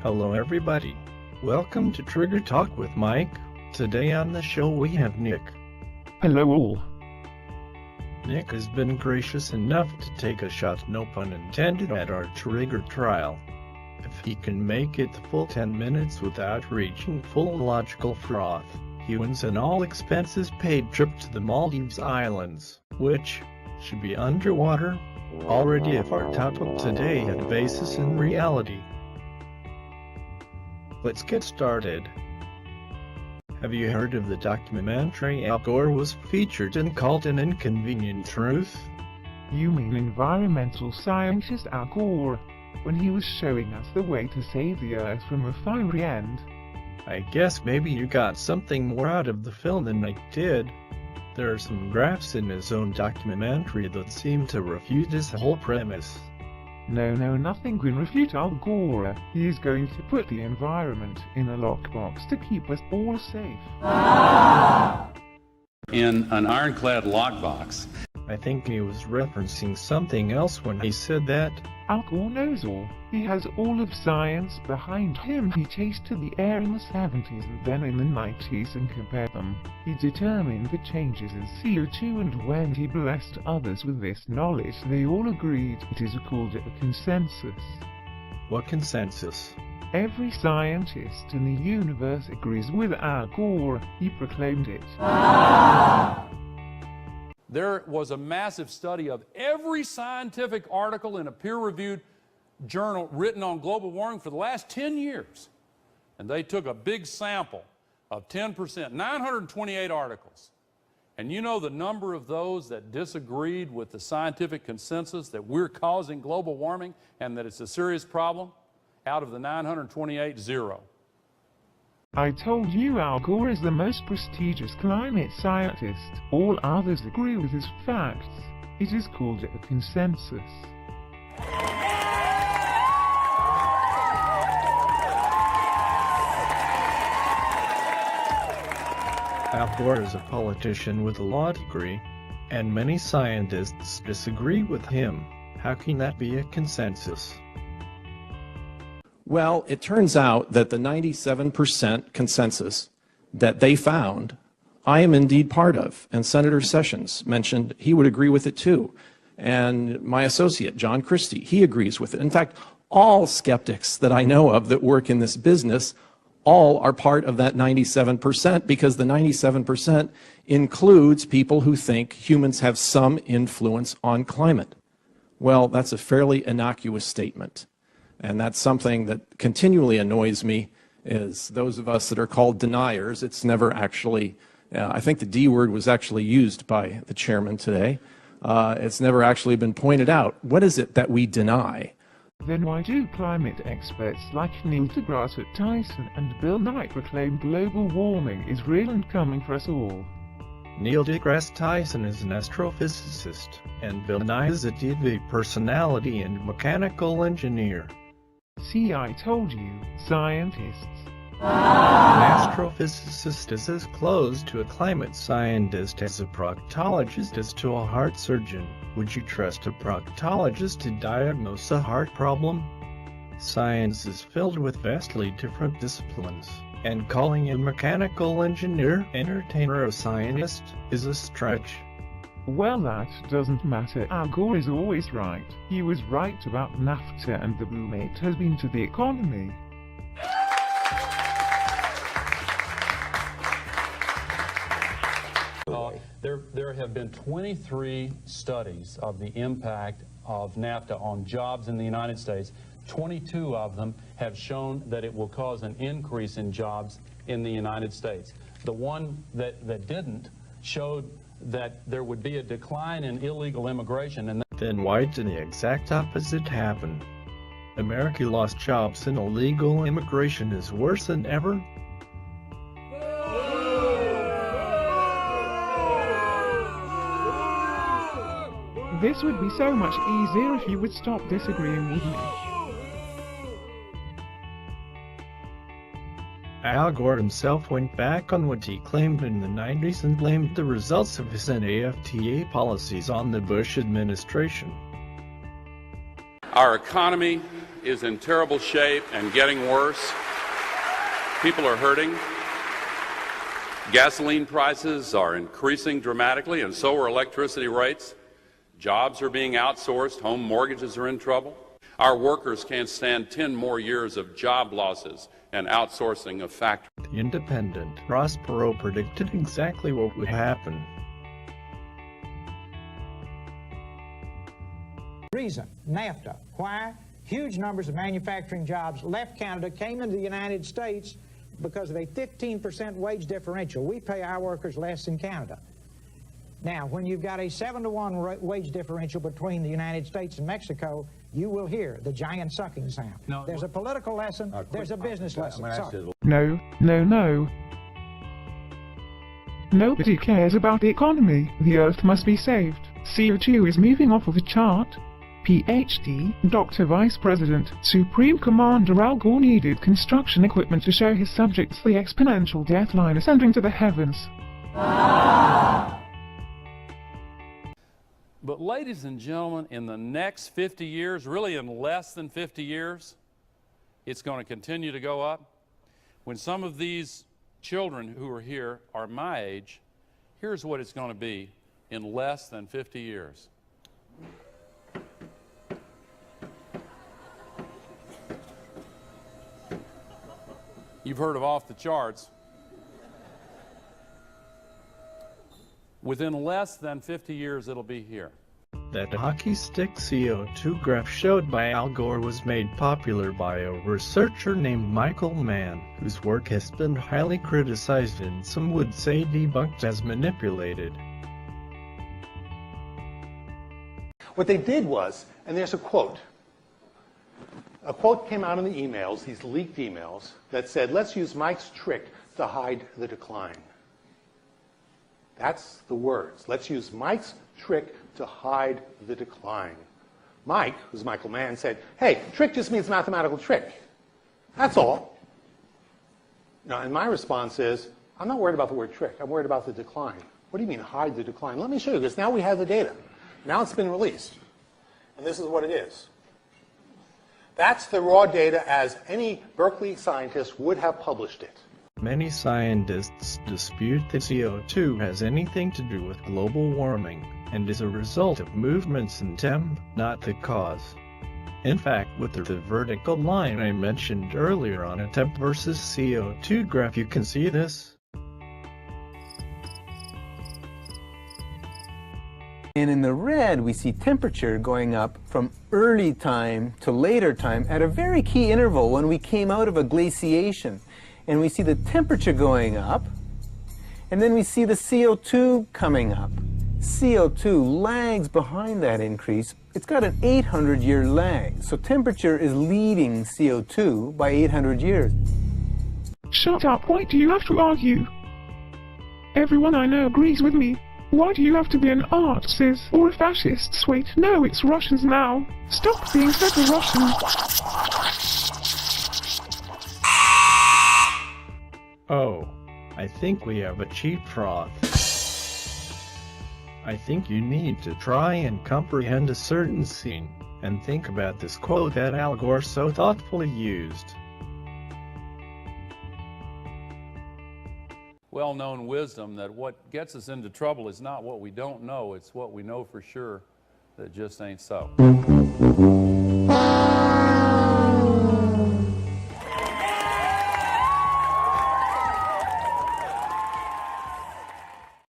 Hello everybody. Welcome to Trigger Talk with Mike. Today on the show we have Nick. Hello all. Nick has been gracious enough to take a shot, no pun intended, at our Trigger trial. If he can make it the full 10 minutes without reaching full logical froth, he wins an all-expenses-paid trip to the Maldives Islands, which should be underwater. Already if our topic today had a basis in reality. Let's get started. Have you heard of the documentary Al Gore was featured in called An Inconvenient Truth? You mean environmental scientist Al Gore, when he was showing us the way to save the Earth from a fiery end? I guess maybe you got something more out of the film than I did. There are some graphs in his own documentary that seem to refute his whole premise. No, nothing can refute Al Gore. He is going to put the environment in a lockbox to keep us all safe. In an ironclad lockbox. I think he was referencing something else when he said that. Al Gore knows all. He has all of science behind him. He tasted the air in the 70s and then in the 90s and compared them. He determined the changes in CO2, and when he blessed others with this knowledge, they all agreed. It is called a consensus. What consensus? Every scientist in the universe agrees with Al Gore. He proclaimed it. There was a massive study of every scientific article in a peer-reviewed journal written on global warming for the last 10 years. And they took a big sample of 10%, 928 articles. And you know the number of those that disagreed with the scientific consensus that we're causing global warming and that it's a serious problem? Out of the 928, 0. I told you Al Gore is the most prestigious climate scientist. All others agree with his facts. It is called a consensus. Al Gore is a politician with a law degree, and many scientists disagree with him. How can that be a consensus? Well, it turns out that the 97% consensus that they found, I am indeed part of. And Senator Sessions mentioned he would agree with it too. And my associate, John Christie, he agrees with it. In fact, all skeptics that I know of that work in this business, all are part of that 97%, because the 97% includes people who think humans have some influence on climate. Well, that's a fairly innocuous statement. And that's something that continually annoys me, is those of us that are called deniers. It's never actually, I think the D word was actually used by the chairman today. It's never actually been pointed out. What is it that we deny? Then why do climate experts like Neil deGrasse Tyson and Bill Nye proclaim global warming is real and coming for us all? Neil deGrasse Tyson is an astrophysicist, and Bill Nye is a TV personality and mechanical engineer. See, I told you, scientists. An astrophysicist is as close to a climate scientist as a proctologist is to a heart surgeon. Would you trust a proctologist to diagnose a heart problem? Science is filled with vastly different disciplines, and calling a mechanical engineer, entertainer, a scientist is a stretch. Well, that doesn't matter. Al Gore is always right. He was right about NAFTA, and the boom it has been to the economy. There have been 23 studies of the impact of NAFTA on jobs in the United States. 22 of them have shown that it will cause an increase in jobs in the United States. The one that didn't showed that there would be a decline in illegal immigration. And then why did the exact opposite happen? America lost jobs and illegal immigration is worse than ever? This would be so much easier if you would stop disagreeing with me. Al Gore himself went back on what he claimed in the 90s and blamed the results of his NAFTA policies on the Bush administration. Our economy is in terrible shape and getting worse. People are hurting. Gasoline prices are increasing dramatically, and so are electricity rates. Jobs are being outsourced. Home mortgages are in trouble. Our workers can't stand 10 more years of job losses and outsourcing of factories. The Independent Prospero predicted exactly what would happen. Reason, NAFTA. Why? Huge numbers of manufacturing jobs left Canada, came into the United States because of a 15% wage differential. We pay our workers less in Canada. Now, when you've got a 7-to-1 wage differential between the United States and Mexico, you will hear the giant sucking sound. No, there's a political lesson, there's a business lesson. No, no, no. Nobody cares about the economy. The Earth must be saved. CO2 is moving off of the chart. PhD, Dr. Vice President, Supreme Commander Al Gore needed construction equipment to show his subjects the exponential death line ascending to the heavens. But ladies and gentlemen, in the next 50 years, really in less than 50 years, it's going to continue to go up. When some of these children who are here are my age, here's what it's going to be in less than 50 years. You've heard of off the charts. Within less than 50 years, it'll be here. That hockey stick CO2 graph showed by Al Gore was made popular by a researcher named Michael Mann, whose work has been highly criticized and some would say debunked as manipulated. What they did was, and there's a quote came out in the emails, these leaked emails, that said, let's use Mike's trick to hide the decline. That's the words. Let's use Mike's trick to hide the decline. Mike, who's Michael Mann, said, hey, trick just means mathematical trick. That's all. Now, and my response is, I'm not worried about the word trick. I'm worried about the decline. What do you mean hide the decline? Let me show you, because now we have the data. Now it's been released. And this is what it is. That's the raw data as any Berkeley scientist would have published it. Many scientists dispute that CO2 has anything to do with global warming, and is a result of movements in temp, not the cause. In fact, with the vertical line I mentioned earlier on a temp versus CO2 graph, you can see this. And in the red, we see temperature going up from early time to later time at a very key interval when we came out of a glaciation. And we see the temperature going up, and then we see the CO2 coming up. CO2 lags behind that increase. It's got an 800-year lag. So temperature is leading CO2 by 800 years. Shut up, why do you have to argue? Everyone I know agrees with me. Why do you have to be an Artist or a fascist? Wait, no, it's Russians now. Stop being such a Russian. Oh, I think we have a cheap froth. I think you need to try and comprehend a certain scene, and think about this quote that Al Gore so thoughtfully used. Well-known wisdom that what gets us into trouble is not what we don't know, it's what we know for sure that just ain't so.